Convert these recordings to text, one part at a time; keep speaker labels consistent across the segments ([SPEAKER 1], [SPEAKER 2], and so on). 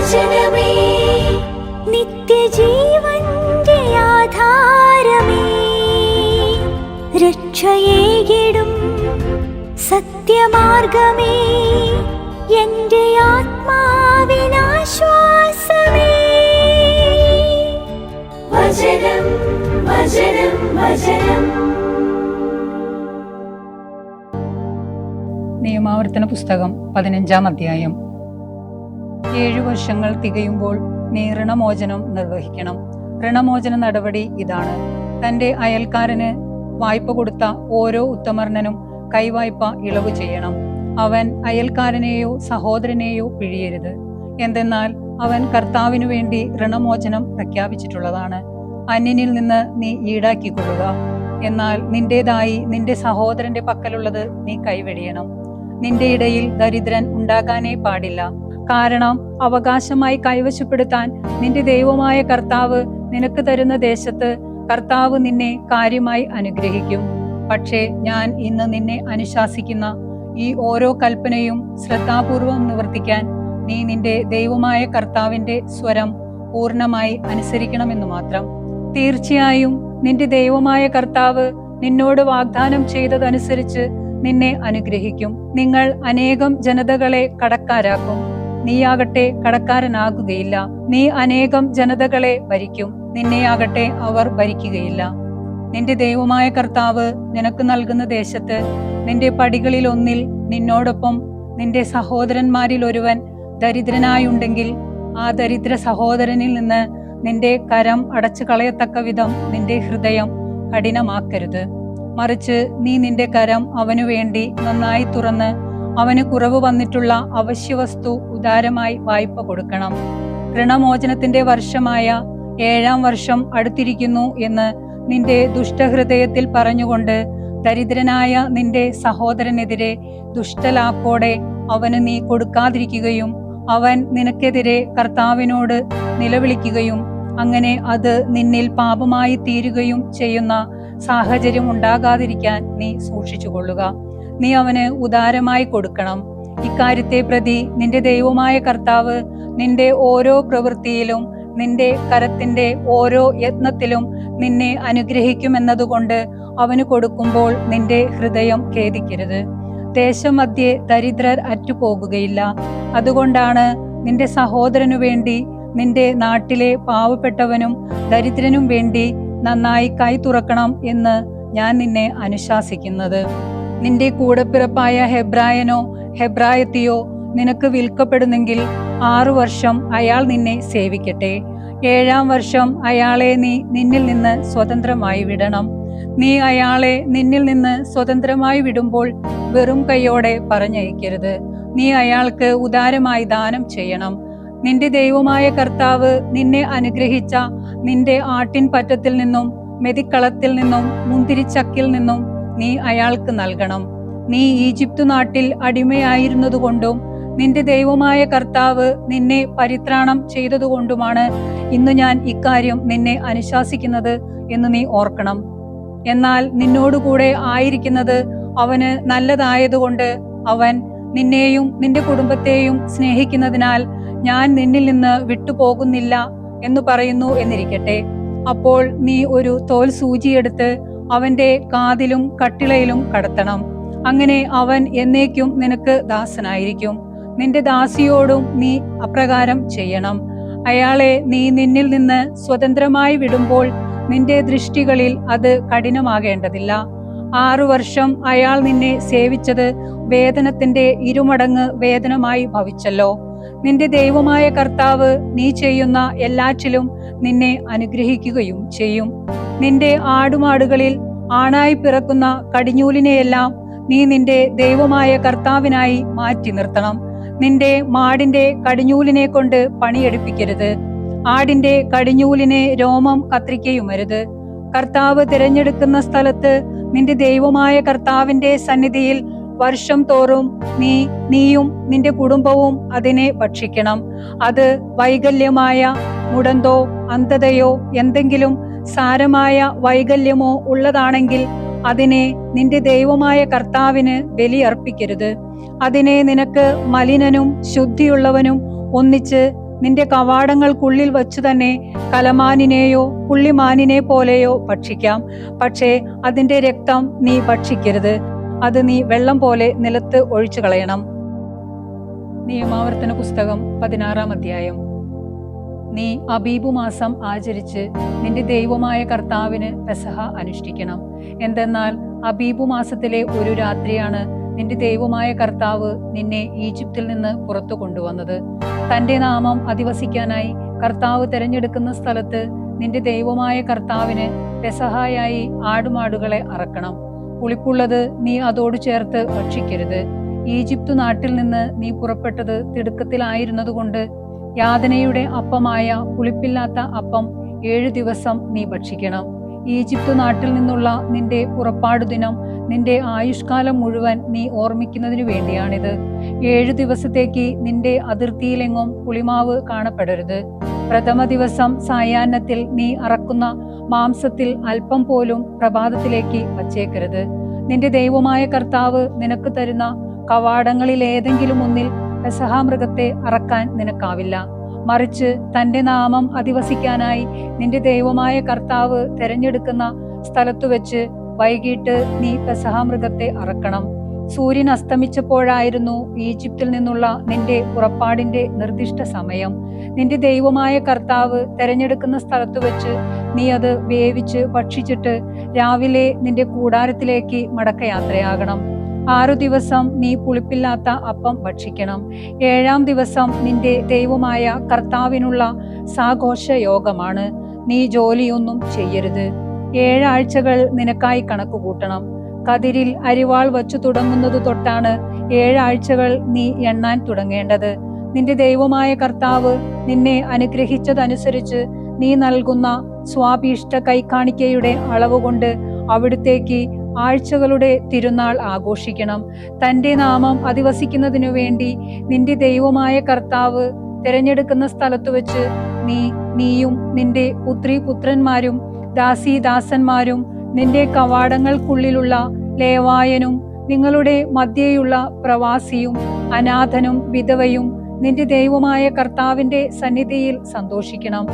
[SPEAKER 1] വചനമേ നിത്യജീവന്റെ ആധാരമേ, രക്ഷയേകിടും സത്യമാർഗമേ, എന്റെ ആത്മാവിനാശ്വാസമേ. വചനം വചനം വചനം.
[SPEAKER 2] നിയമാവർത്തന പുസ്തകം 15-ാം അധ്യായം. 7 വർഷങ്ങൾ തികയുമ്പോൾ നീ ഋണമോചനം നിർവഹിക്കണം. ഋണമോചന നടപടി ഇതാണ്: തന്റെ അയൽക്കാരന് വായ്പ കൊടുത്ത ഓരോ ഉത്തമർണനും കൈവായ്പ ഇളവ് ചെയ്യണം. അവൻ അയൽക്കാരനെയോ സഹോദരനെയോ പിഴിയരുത്. എന്തെന്നാൽ അവൻ കർത്താവിനു വേണ്ടി ഋണമോചനം പ്രഖ്യാപിച്ചിട്ടുള്ളതാണ്. അന്യനിൽ നിന്ന് നീ ഈടാക്കിക്കൊള്ളുക. എന്നാൽ നിന്റേതായി നിന്റെ സഹോദരന്റെ പക്കലുള്ളത് നീ കൈവെടിയണം. നിന്റെ ഇടയിൽ ദരിദ്രൻ ഉണ്ടാകാനേ പാടില്ല. കാരണം അവകാശമായി കൈവശപ്പെടുത്താൻ നിന്റെ ദൈവമായ കർത്താവ് നിനക്ക് തരുന്ന ദേശത്ത് കർത്താവ് നിന്നെ കാര്യമായി അനുഗ്രഹിക്കും. പക്ഷേ ഞാൻ ഇന്ന് നിന്നെ അനുശാസിക്കുന്ന ഈ ഓരോ കൽപ്പനയും ശ്രദ്ധാപൂർവം നിവർത്തിക്കാൻ നീ നിന്റെ ദൈവമായ കർത്താവിന്റെ സ്വരം പൂർണ്ണമായി അനുസരിക്കണമെന്നു മാത്രം. തീർച്ചയായും നിന്റെ ദൈവമായ കർത്താവ് നിന്നോട് വാഗ്ദാനം ചെയ്തതനുസരിച്ച് നിന്നെ അനുഗ്രഹിക്കും. നിങ്ങൾ അനേകം ജനതകളെ കടക്കാരാക്കും. നീയാകട്ടെ കടക്കാരനാകുകയില്ല. നീ അനേകം ജനതകളെ ഭരിക്കും. നിന്നെയാകട്ടെ അവർ ഭരിക്കുകയില്ല. നിന്റെ ദൈവമായ കർത്താവ് നിനക്ക് നൽകുന്ന ദേശത്ത് നിന്റെ പടികളിൽ ഒന്നിൽ നിന്നോടൊപ്പം നിന്റെ സഹോദരന്മാരിൽ ഒരുവൻ ദരിദ്രനായുണ്ടെങ്കിൽ ആ ദരിദ്ര സഹോദരനിൽ നിന്ന് നിന്റെ കരം അടച്ചു കളയത്തക്ക വിധം നിന്റെ ഹൃദയം കഠിനമാക്കരുത്. മറിച്ച് നീ നിന്റെ കരം അവനു വേണ്ടി നന്നായി തുറന്ന് അവന് കുറവ് വന്നിട്ടുള്ള അവശ്യവസ്തു ഉദാരമായി വായ്പ കൊടുക്കണം. ഋണമോചനത്തിന്റെ വർഷമായ 7-ാം വർഷം അടുത്തിരിക്കുന്നു എന്ന് നിന്റെ ദുഷ്ടഹൃദയത്തിൽ പറഞ്ഞുകൊണ്ട് ദരിദ്രനായ നിന്റെ സഹോദരനെതിരെ ദുഷ്ടലാക്കോടെ അവന് നീ കൊടുക്കാതിരിക്കുകയും അവൻ നിനക്കെതിരെ കർത്താവിനോട് നിലവിളിക്കുകയും അങ്ങനെ അത് നിന്നിൽ പാപമായി തീരുകയും ചെയ്യുന്ന സാഹചര്യം ഉണ്ടാകാതിരിക്കാൻ നീ സൂക്ഷിച്ചുകൊള്ളുക. നീ അവന് ഉദാരമായി കൊടുക്കണം. ഇക്കാര്യത്തെ പ്രതി നിന്റെ ദൈവമായ കർത്താവ് നിന്റെ ഓരോ പ്രവൃത്തിയിലും നിന്റെ കരത്തിന്റെ ഓരോ യത്നത്തിലും നിന്നെ അനുഗ്രഹിക്കുമെന്നതുകൊണ്ട് അവന് കൊടുക്കുമ്പോൾ നിന്റെ ഹൃദയം ഖേദിക്കരുത്. ദേശമധ്യേ ദരിദ്രർ അറ്റുപോകുകയില്ല. അതുകൊണ്ടാണ് നിന്റെ സഹോദരനു വേണ്ടി നിന്റെ നാട്ടിലെ പാവപ്പെട്ടവനും ദരിദ്രനും വേണ്ടി നന്നായി കൈ തുറക്കണം എന്ന് ഞാൻ നിന്നെ അനുശാസിക്കുന്നത്. നിന്റെ കൂടപ്പിറപ്പായ ഹെബ്രായനോ ഹെബ്രായത്തിയോ നിനക്ക് വിൽക്കപ്പെടുന്നെങ്കിൽ 6 വർഷം അയാൾ നിന്നെ സേവിക്കട്ടെ. 7-ാം വർഷം അയാളെ നീ നിന്നിൽ നിന്ന് സ്വതന്ത്രമായി വിടണം. നീ അയാളെ നിന്നിൽ നിന്ന് സ്വതന്ത്രമായി വിടുമ്പോൾ വെറും കൈയോടെ പറഞ്ഞയക്കരുത്. നീ അയാൾക്ക് ഉദാരമായി ദാനം ചെയ്യണം. നിന്റെ ദൈവമായ കർത്താവ് നിന്നെ അനുഗ്രഹിച്ച നിന്റെ ആട്ടിൻ പറ്റത്തിൽ നിന്നും മെതിക്കളത്തിൽ നിന്നും മുന്തിരിച്ചക്കിൽ നിന്നും നീ അയാൾക്ക് നൽകണം. നീ ഈജിപ്തു നാട്ടിൽ അടിമയായിരുന്നതുകൊണ്ടും നിന്റെ ദൈവമായ കർത്താവ് നിന്നെ പരിത്രാണം ചെയ്തതുകൊണ്ടുമാണ് ഇന്ന് ഞാൻ ഇക്കാര്യം നിന്നെ അനുശാസിക്കുന്നത് എന്ന് നീ ഓർക്കണം. എന്നാൽ നിന്നോടുകൂടെ ആയിരിക്കുന്നത് അവന് നല്ലതായതുകൊണ്ട് അവൻ നിന്നെയും നിന്റെ കുടുംബത്തെയും സ്നേഹിക്കുന്നതിനാൽ ഞാൻ നിന്നിൽ നിന്ന് വിട്ടുപോകുന്നില്ല എന്ന് പറയുന്നു എന്നിരിക്കട്ടെ. അപ്പോൾ നീ ഒരു തോൽ സൂചിയെടുത്ത് അവന്റെ കാതിലും കട്ടിളയിലും കടത്തണം. അങ്ങനെ അവൻ എന്നേക്കും നിനക്ക് ദാസനായിരിക്കും. നിന്റെ ദാസിയോടും നീ അപ്രകാരം ചെയ്യണം. അയാളെ നീ നിന്നിൽ നിന്ന് സ്വതന്ത്രമായി വിടുമ്പോൾ നിന്റെ ദൃഷ്ടികളിൽ അത് കഠിനമാകേണ്ടതില്ല. 6 വർഷം അയാൾ നിന്നെ സേവിച്ചത് വേതനത്തിന്റെ 2 മടങ്ങ് വേതനമായി ഭവിച്ചല്ലോ. നിന്റെ ദൈവമായ കർത്താവ് നീ ചെയ്യുന്ന എല്ലാറ്റിലും നിന്നെ അനുഗ്രഹിക്കുകയും ചെയ്യും. നിന്റെ ആടുമാടുകളിൽ ആണായി പിറക്കുന്ന കടിഞ്ഞൂലിനെയെല്ലാം നീ നിന്റെ ദൈവമായ കർത്താവിനായി മാറ്റി നിർത്തണം. നിന്റെ മാടിന്റെ കടിഞ്ഞൂലിനെ കൊണ്ട് പണിയെടുപ്പിക്കരുത്. ആടിന്റെ കടിഞ്ഞൂലിനെ രോമം കത്രിക്കയുമരുത്. കർത്താവ് തിരഞ്ഞെടുക്കുന്ന സ്ഥലത്ത് നിന്റെ ദൈവമായ കർത്താവിന്റെ സന്നിധിയിൽ വർഷം തോറും നീയും നിന്റെ കുടുംബവും അതിനെ ഭക്ഷിക്കണം. അത് വൈകല്യമായ മുടന്തോ അന്ധതയോ എന്തെങ്കിലും സാരമായ വൈകല്യമോ ഉള്ളതാണെങ്കിൽ അതിനെ നിന്റെ ദൈവമായ കർത്താവിന് ബലി അർപ്പിക്കരുത്. അതിനെ നിനക്ക് മലിനനും ശുദ്ധിയുള്ളവനും ഒന്നിച്ച് നിന്റെ കവാടങ്ങൾക്കുള്ളിൽ വച്ചു തന്നെ കലമാനിനെയോ പുള്ളിമാനിനെ പോലെയോ ഭക്ഷിക്കാം. പക്ഷേ അതിന്റെ രക്തം നീ ഭക്ഷിക്കരുത്. അത് നീ വെള്ളം പോലെ നിലത്ത് ഒഴിച്ചു കളയണം. നിയമാവർത്തന പുസ്തകം 16-ാം അധ്യായം. നീ അബീബു മാസം ആചരിച്ച് നിന്റെ ദൈവമായ കർത്താവിന് പെസഹ അനുഷ്ഠിക്കണം. എന്തെന്നാൽ അബീബു മാസത്തിലെ ഒരു രാത്രിയാണ് നിന്റെ ദൈവമായ കർത്താവ് നിന്നെ ഈജിപ്തിൽ നിന്ന് പുറത്തു കൊണ്ടുവന്നത്. തന്റെ നാമം അധിവസിക്കാനായി കർത്താവ് തിരഞ്ഞെടുക്കുന്ന സ്ഥലത്ത് നിന്റെ ദൈവമായ കർത്താവിന് പെസഹായായി ആടുമാടുകളെ അറക്കണം. പുളിപ്പുള്ളത് നീ അതോട് ചേർത്ത് ഭക്ഷിക്കരുത്. ഈജിപ്തു നാട്ടിൽ നിന്ന് നീ പുറപ്പെട്ടത് തിടുക്കത്തിലായിരുന്നതുകൊണ്ട് യാതനയുടെ അപ്പമായ പുളിപ്പില്ലാത്ത അപ്പം 7 ദിവസം നീ ഭക്ഷിക്കണം. ഈജിപ്തു നാട്ടിൽ നിന്നുള്ള നിന്റെ പുറപ്പാടു ദിനം നിന്റെ ആയുഷ്കാലം മുഴുവൻ നീ ഓർമ്മിക്കുന്നതിനു വേണ്ടിയാണിത്. 7 ദിവസത്തേക്ക് നിന്റെ അതിർത്തിയിലെങ്ങും പുളിമാവ് കാണപ്പെടരുത്. പ്രഥമ ദിവസം സായാഹ്നത്തിൽ നീ അറക്കുന്ന മാംസത്തിൽ അല്പം പോലും പ്രഭാതത്തിലേക്ക് വച്ചേക്കരുത്. നിന്റെ ദൈവമായ കർത്താവ് നിനക്ക് തരുന്ന കവാടങ്ങളിലേതെങ്കിലും ഒന്നിൽ പെസഹാമൃഗത്തെ അറക്കാൻ നിനക്കാവില്ല. മറിച്ച് തന്റെ നാമം അധിവസിക്കാനായി നിന്റെ ദൈവമായ കർത്താവ് തെരഞ്ഞെടുക്കുന്ന സ്ഥലത്തു വെച്ച് വൈകിട്ട് നീ പെസഹാമൃഗത്തെ അറക്കണം. സൂര്യൻ അസ്തമിച്ചപ്പോഴായിരുന്നു ഈജിപ്തിൽ നിന്നുള്ള നിന്റെ പുറപ്പാടിന്റെ നിർദ്ദിഷ്ട സമയം. നിന്റെ ദൈവമായ കർത്താവ് തെരഞ്ഞെടുക്കുന്ന സ്ഥലത്തു വെച്ച് നീ അത് വേവിച്ച് ഭക്ഷിച്ചിട്ട് രാവിലെ നിന്റെ കൂടാരത്തിലേക്ക് മടക്കയാത്രയാകണം. 6 ദിവസം നീ പുളിപ്പില്ലാത്ത അപ്പം ഭക്ഷിക്കണം. 7-ാം ദിവസം നിന്റെ ദൈവമായ കർത്താവിനുള്ള സാഘോഷ യോഗമാണ്. നീ ജോലിയൊന്നും ചെയ്യരുത്. 7 ആഴ്ചകൾ നിനക്കായി കണക്ക് കൂട്ടണം. കതിരിൽ അരിവാൾ വച്ചു തുടങ്ങുന്നത് തൊട്ടാണ് 7 ആഴ്ചകൾ നീ എണ്ണാൻ തുടങ്ങേണ്ടത്. നിന്റെ ദൈവമായ കർത്താവ് നിന്നെ അനുഗ്രഹിച്ചതനുസരിച്ച് നീ നൽകുന്ന സ്വാഭീഷ്ട കൈക്കാണിക്കയുടെ അളവുകൊണ്ട് അവിടുത്തേക്ക് ആഴ്ചകളുടെ തിരുനാൾ ആഘോഷിക്കണം. തന്റെ നാമം അധിവസിക്കുന്നതിനു വേണ്ടി നിന്റെ ദൈവമായ കർത്താവ് തിരഞ്ഞെടുക്കുന്ന സ്ഥലത്തു വെച്ച് നീയും നിന്റെ പുത്രീപുത്രന്മാരും ദാസീദാസന്മാരും നിന്റെ കവാടങ്ങൾക്കുള്ളിലുള്ള ലേവായനും നിങ്ങളുടെ മധ്യേയുള്ള പ്രവാസിയും അനാഥനും വിധവയും നിന്റെ ദൈവമായ കർത്താവിന്റെ സന്നിധിയിൽ സന്തോഷിക്കണം.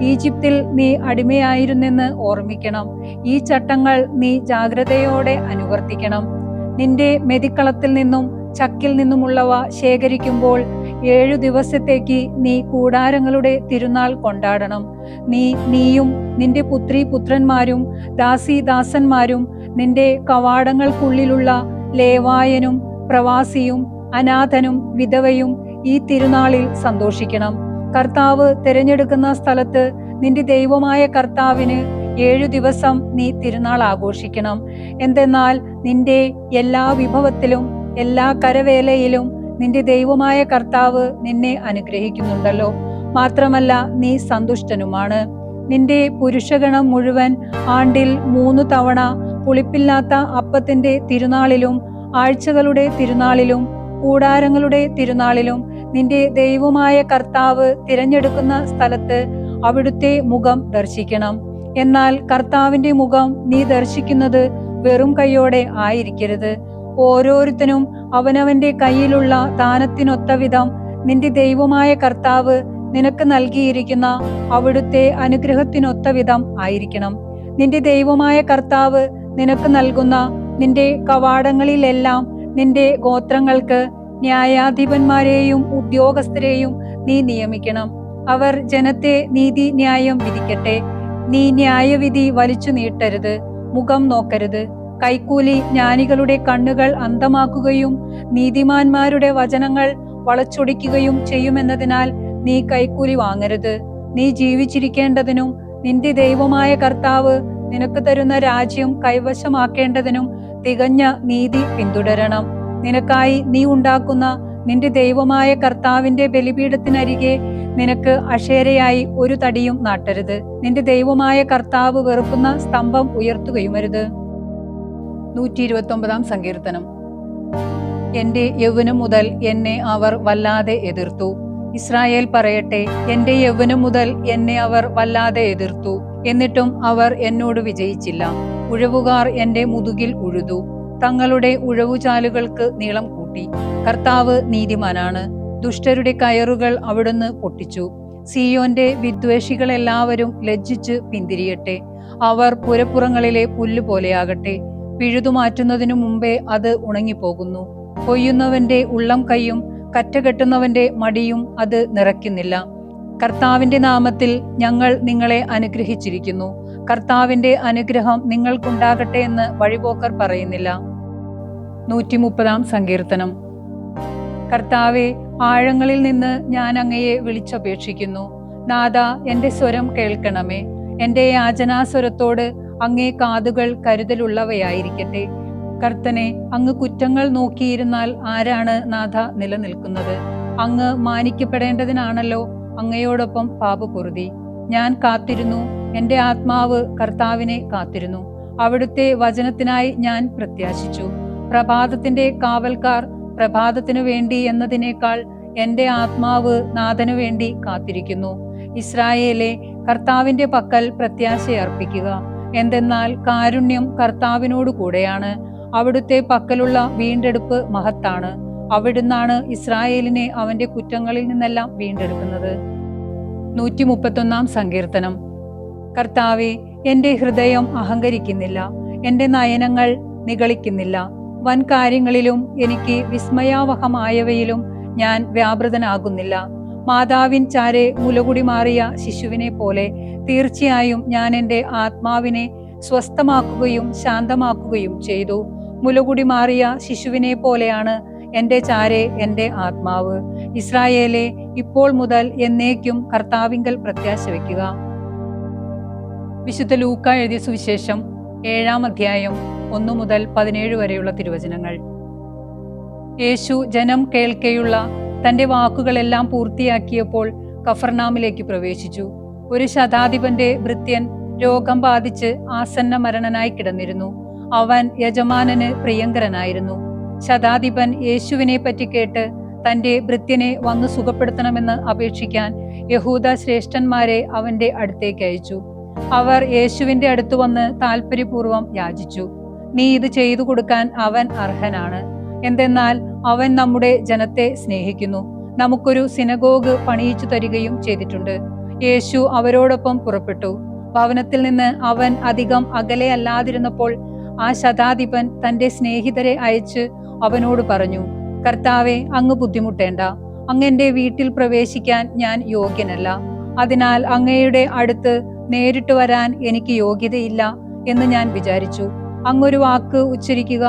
[SPEAKER 2] ഈജിപ്തിൽ നീ അടിമയായിരുന്നെന്ന് ഓർമ്മിക്കണം. ഈ ചട്ടങ്ങൾ നീ ജാഗ്രതയോടെ അനുവർത്തിക്കണം. നിന്റെ മെതിക്കളത്തിൽ നിന്നും ചക്കിൽ നിന്നുമുള്ളവ ശേഖരിക്കുമ്പോൾ 7 ദിവസത്തേക്ക് നീ കൂടാരങ്ങളുടെ തിരുനാൾ കൊണ്ടാടണം. നീയും നിന്റെ പുത്രീപുത്രന്മാരും ദാസീദാസന്മാരും നിന്റെ കവാടങ്ങൾക്കുള്ളിലുള്ള ലേവായനും പ്രവാസിയും അനാഥനും വിധവയും ഈ തിരുനാളിൽ സന്തോഷിക്കണം. കർത്താവ് തിരഞ്ഞെടുക്കുന്ന സ്ഥലത്ത് നിന്റെ ദൈവമായ കർത്താവിന് 7 ദിവസം നീ തിരുനാൾ ആഘോഷിക്കണം. എന്തെന്നാൽ നിന്റെ എല്ലാ വിഭവത്തിലും എല്ലാ കരവേലയിലും നിന്റെ ദൈവമായ കർത്താവ് നിന്നെ അനുഗ്രഹിക്കുന്നുണ്ടല്ലോ. മാത്രമല്ല നീ സന്തുഷ്ടനുമാണ്. നിന്റെ പുരുഷഗണം മുഴുവൻ ആണ്ടിൽ 3 തവണ പുളിപ്പില്ലാത്ത അപ്പത്തിന്റെ തിരുനാളിലും ആഴ്ചകളുടെ തിരുനാളിലും കൂടാരങ്ങളുടെ തിരുനാളിലും നിന്റെ ദൈവമായ കർത്താവ് തിരഞ്ഞെടുക്കുന്ന സ്ഥലത്ത് അവിടുത്തെ മുഖം ദർശിക്കണം. എന്നാൽ കർത്താവിന്റെ മുഖം നീ ദർശിക്കുന്നത് വെറും കൈയോടെ ആയിരിക്കരുത്. ഓരോരുത്തനും അവനവന്റെ കയ്യിലുള്ള ദാനത്തിനൊത്ത വിധം നിന്റെ ദൈവമായ കർത്താവ് നിനക്ക് നൽകിയിരിക്കുന്ന അവിടുത്തെ അനുഗ്രഹത്തിനൊത്ത വിധം ആയിരിക്കണം. നിന്റെ ദൈവമായ കർത്താവ് നിനക്ക് നൽകുന്ന നിന്റെ കവാടങ്ങളിലെല്ലാം നിന്റെ ഗോത്രങ്ങൾക്ക് ന്യായാധിപന്മാരെയും ഉദ്യോഗസ്ഥരെയും നീ നിയമിക്കണം. അവർ ജനത്തെ നീതി ന്യായം വിധിക്കട്ടെ. നീ ന്യായവിധി വലിച്ചു നീട്ടരുത്, മുഖം നോക്കരുത്. കൈക്കൂലി ജ്ഞാനികളുടെ കണ്ണുകൾ അന്ധമാക്കുകയും നീതിമാന്മാരുടെ വചനങ്ങൾ വളച്ചൊടിക്കുകയും ചെയ്യുമെന്നതിനാൽ നീ കൈക്കൂലി വാങ്ങരുത്. നീ ജീവിച്ചിരിക്കേണ്ടതിനും നിന്റെ ദൈവമായ കർത്താവ് നിനക്ക് തരുന്ന രാജ്യം കൈവശമാക്കേണ്ടതിനും തികഞ്ഞ നീതി പിന്തുടരണം. നിനക്കായി നീ ഉണ്ടാക്കുന്ന നിന്റെ ദൈവമായ കർത്താവിന്റെ ബലിപീഠത്തിനരികെ നിനക്ക് അശേരയായി ഒരു തടിയും നാട്ടരുത്. നിന്റെ ദൈവമായ കർത്താവ് വെറുക്കുന്ന സ്തംഭം ഉയർത്തുകയുമരുത്. 129-ാം സങ്കീർത്തനം. എന്റെ യൗവനം മുതൽ എന്നെ അവർ വല്ലാതെ എതിർത്തു. ഇസ്രായേൽ പറയട്ടെ, എന്റെ യൗവനം മുതൽ എന്നെ അവർ വല്ലാതെ എതിർത്തു, എന്നിട്ടും അവർ എന്നോട് വിജയിച്ചില്ല. ഉഴവുകാർ എന്റെ മുതുകിൽ ഉഴുതു, തങ്ങളുടെ ഉഴവുചാലുകൾക്ക് നീളം കൂട്ടി. കർത്താവ് നീതിമാനാണ്, ദുഷ്ടരുടെ കയറുകൾ അവിടുന്ന് പൊട്ടിച്ചു. സിയോന്റെ വിദ്വേഷികളെല്ലാവരും ലജ്ജിച്ച് പിന്തിരിയട്ടെ. അവർ പുരപ്പുറങ്ങളിലെ പുല്ല് പോലെയാകട്ടെ. പിഴുതുമാറ്റുന്നതിനു മുമ്പേ അത് ഉണങ്ങിപ്പോകുന്നു. കൊയ്യുന്നവന്റെ ഉള്ളം കൈയും കറ്റകെട്ടുന്നവന്റെ മടിയും അത് നിറയ്ക്കുന്നില്ല. കർത്താവിന്റെ നാമത്തിൽ ഞങ്ങൾ നിങ്ങളെ അനുഗ്രഹിച്ചിരിക്കുന്നു. കർത്താവിന്റെ അനുഗ്രഹം നിങ്ങൾക്കുണ്ടാകട്ടെ എന്ന് വഴിപോക്കർ പറയുന്നില്ല. 130 സങ്കീർത്തനം. കർത്താവെ, ആഴങ്ങളിൽ നിന്ന് ഞാൻ അങ്ങയെ വിളിച്ചപേക്ഷിക്കുന്നു. നാഥ, എന്റെ സ്വരം കേൾക്കണമേ. എന്റെ യാചനാസ്വരത്തോട് അങ്ങേ കാതുകൾ കരുതലുള്ളവയായിരിക്കട്ടെ. കർത്തനെ, അങ്ങ് കുറ്റങ്ങൾ നോക്കിയിരുന്നാൽ ആരാണ് നാഥ നിലനിൽക്കുന്നത്? അങ്ങ് മാനിക്കപ്പെടേണ്ടതിനാണല്ലോ അങ്ങയോടൊപ്പം പാപപൊറുതി. ഞാൻ കാത്തിരുന്നു, എന്റെ ആത്മാവ് കർത്താവിനെ കാത്തിരുന്നു. അവിടുത്തെ വചനത്തിനായി ഞാൻ പ്രത്യാശിച്ചു. പ്രഭാതത്തിന്റെ കാവൽക്കാർ പ്രഭാതത്തിനു വേണ്ടി എന്നതിനേക്കാൾ എന്റെ ആത്മാവ് നാഥനു വേണ്ടി കാത്തിരിക്കുന്നു. ഇസ്രായേലെ, കർത്താവിന്റെ പക്കൽ പ്രത്യാശയർപ്പിക്കുക. എന്തെന്നാൽ കാരുണ്യം കർത്താവിനോട് കൂടെയാണ്. അവിടുത്തെ പക്കലുള്ള വീണ്ടെടുപ്പ് മഹത്താണ്. അവിടുന്നാണ് ഇസ്രായേലിനെ അവന്റെ കുറ്റങ്ങളിൽ നിന്നെല്ലാം വീണ്ടെടുക്കുന്നത്. 131 സങ്കീർത്തനം. കർത്താവെ, എന്റെ ഹൃദയം അഹങ്കരിക്കുന്നില്ല, എന്റെ നയനങ്ങൾ നിഗളിക്കുന്നില്ല. വൻ കാര്യങ്ങളിലും എനിക്ക് വിസ്മയാവഹമായവയിലും ഞാൻ വ്യാപൃതനാകുന്നില്ല. മാതാവിൻ ചാരെ മുലകുടി മാറിയ ശിശുവിനെ പോലെ തീർച്ചയായും ഞാൻ എൻ്റെ ആത്മാവിനെ സ്വസ്ഥമാക്കുകയും ശാന്തമാക്കുകയും ചെയ്തു. മുലകുടി മാറിയ ശിശുവിനെ പോലെയാണ് എൻ്റെ ചാരെ എൻ്റെ ആത്മാവ്. ഇസ്രായേലെ, ഇപ്പോൾ മുതൽ എന്നേക്കും കർത്താവിങ്കൽ പ്രത്യാശ വയ്ക്കുക. വിശുദ്ധ ലൂക്ക എഴുതിയ സുവിശേഷം 7-ാം അധ്യായം 1 മുതൽ 17 വരെയുള്ള തിരുവചനങ്ങൾ. യേശു ജനം കേൾക്കെയുള്ള തന്റെ വാക്കുകളെല്ലാം പൂർത്തിയാക്കിയപ്പോൾ കഫർനാമിലേക്ക് പ്രവേശിച്ചു. ഒരു ശതാധിപന്റെ ഭൃത്യൻ രോഗം ബാധിച്ച് ആസന്ന മരണനായി കിടന്നിരുന്നു. അവൻ യജമാനന് പ്രിയങ്കരനായിരുന്നു. ശതാധിപൻ യേശുവിനെ പറ്റി കേട്ട് തന്റെ ഭൃത്യനെ വന്നു സുഖപ്പെടുത്തണമെന്ന് അപേക്ഷിക്കാൻ യഹൂദ ശ്രേഷ്ഠന്മാരെ അവന്റെ അടുത്തേക്ക് അയച്ചു. അവർ യേശുവിന്റെ അടുത്ത് വന്ന് താല്പര്യപൂർവ്വം യാചിച്ചു. നീ ഇത് ചെയ്തു കൊടുക്കാൻ അവൻ അർഹനാണ്. എന്തെന്നാൽ അവൻ നമ്മുടെ ജനത്തെ സ്നേഹിക്കുന്നു. നമുക്കൊരു സിനഗോഗ് പണിയിച്ചു തരികയും ചെയ്തിട്ടുണ്ട്. യേശു അവരോടൊപ്പം പുറപ്പെട്ടു. ഭവനത്തിൽ നിന്ന് അവൻ അധികം അകലെ അല്ലാതിരുന്നപ്പോൾ ആ ശതാധിപൻ തന്റെ സ്നേഹിതരെ അയച്ച് അവനോട് പറഞ്ഞു, കർത്താവെ, അങ്ങ് ബുദ്ധിമുട്ടേണ്ട. അങ്ങെന്റെ വീട്ടിൽ പ്രവേശിക്കാൻ ഞാൻ യോഗ്യനല്ല. അതിനാൽ അങ്ങയുടെ അടുത്ത് നേരിട്ട് വരാൻ എനിക്ക് യോഗ്യതയില്ല എന്ന് ഞാൻ വിചാരിച്ചു. അങ്ങൊരു വാക്ക് ഉച്ചരിക്കുക,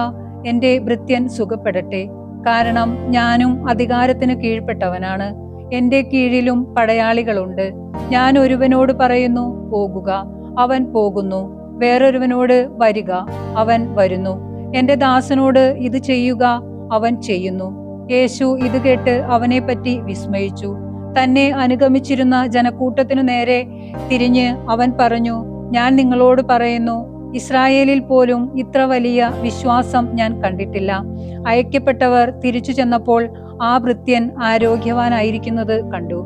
[SPEAKER 2] എന്റെ ഭൃത്യൻ സുഖപ്പെടട്ടെ. കാരണം ഞാനും അധികാരത്തിന് കീഴ്പ്പെട്ടവനാണ്. എന്റെ കീഴിലും പടയാളികളുണ്ട്. ഞാൻ ഒരുവനോട് പറയുന്നു, പോകുക, അവൻ പോകുന്നു. വേറൊരുവനോട് വരിക, അവൻ വരുന്നു. എന്റെ ദാസനോട് ഇത് ചെയ്യുക, അവൻ ചെയ്യുന്നു. യേശു ഇത് കേട്ട് അവനെപ്പറ്റി വിസ്മയിച്ചു. തന്നെ അനുഗമിച്ചിരുന്ന ജനക്കൂട്ടത്തിനു നേരെ തിരിഞ്ഞ് അവൻ പറഞ്ഞു, ഞാൻ നിങ്ങളോട് പറയുന്നു, ഇസ്രായേലിൽ പോലും ഇത്ര വലിയ വിശ്വാസം ഞാൻ കണ്ടിട്ടില്ല. അയക്കപ്പെട്ടവർ തിരിച്ചു ചെന്നപ്പോൾ ആ ഭൃത്യൻ ആരോഗ്യവാനായിരിക്കുന്നത് കണ്ടു.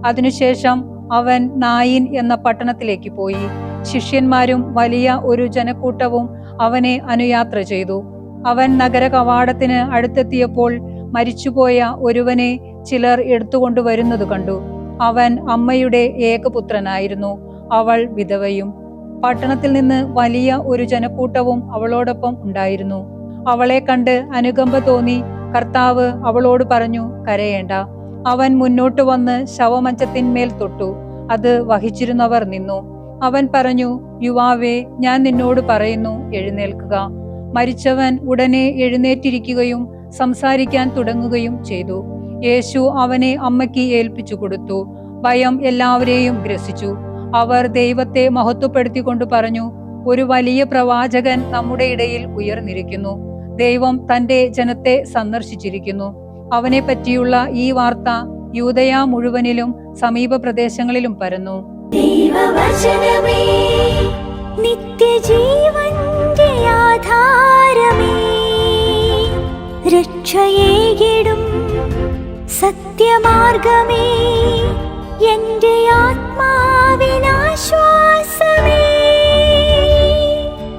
[SPEAKER 2] അതിനുശേഷം അവൻ നായിൻ എന്ന പട്ടണത്തിലേക്ക് പോയി. ശിഷ്യന്മാരും വലിയ ഒരു ജനക്കൂട്ടവും അവനെ അനുയാത്ര ചെയ്തു. അവൻ നഗര കവാടത്തിന് അടുത്തെത്തിയപ്പോൾ മരിച്ചുപോയ ഒരുവനെ ചിലർ എടുത്തുകൊണ്ടുവരുന്നത് കണ്ടു. അവൻ അമ്മയുടെ ഏകപുത്രനായിരുന്നു. അവൾ വിധവയും. പട്ടണത്തിൽ നിന്ന് വലിയ ഒരു ജനക്കൂട്ടവും അവളോടൊപ്പം ഉണ്ടായിരുന്നു. അവളെ കണ്ട് അനുകമ്പ തോന്നി കർത്താവ് അവളോട് പറഞ്ഞു, കരയേണ്ട. അവൻ മുന്നോട്ട് വന്ന് ശവമഞ്ചത്തിന്മേൽ തൊട്ടു. അത് വഹിച്ചിരുന്നവർ നിന്നു. അവൻ പറഞ്ഞു, യുവാവേ, ഞാൻ നിന്നോട് പറയുന്നു, എഴുന്നേൽക്കുക. മരിച്ചവൻ ഉടനെ എഴുന്നേറ്റിരിക്കുകയും സംസാരിക്കാൻ തുടങ്ങുകയും ചെയ്തു. യേശു അവനെ അമ്മയ്ക്ക് ഏൽപ്പിച്ചു കൊടുത്തു. ഭയം എല്ലാവരെയും ഗ്രസിച്ചു. അവർ ദൈവത്തെ മഹത്വപ്പെടുത്തിക്കൊണ്ട് പറഞ്ഞു, ഒരു വലിയ പ്രവാചകൻ നമ്മുടെ ഇടയിൽ ഉയർന്നിരിക്കുന്നു. ദൈവം തന്റെ ജനത്തെ സന്ദർശിച്ചിരിക്കുന്നു. അവനെ പറ്റിയുള്ള ഈ വാർത്ത യൂദയ മുഴുവനിലും സമീപ പ്രദേശങ്ങളിലും പരന്നു.
[SPEAKER 1] ദൈവവചനമേ, നിത്യജീവന്റെ ആധാരമേ, രക്ഷയേകിടും സത്യമാർഗമേ, എന്റെ ആത്മാവിനാശ്വാസം.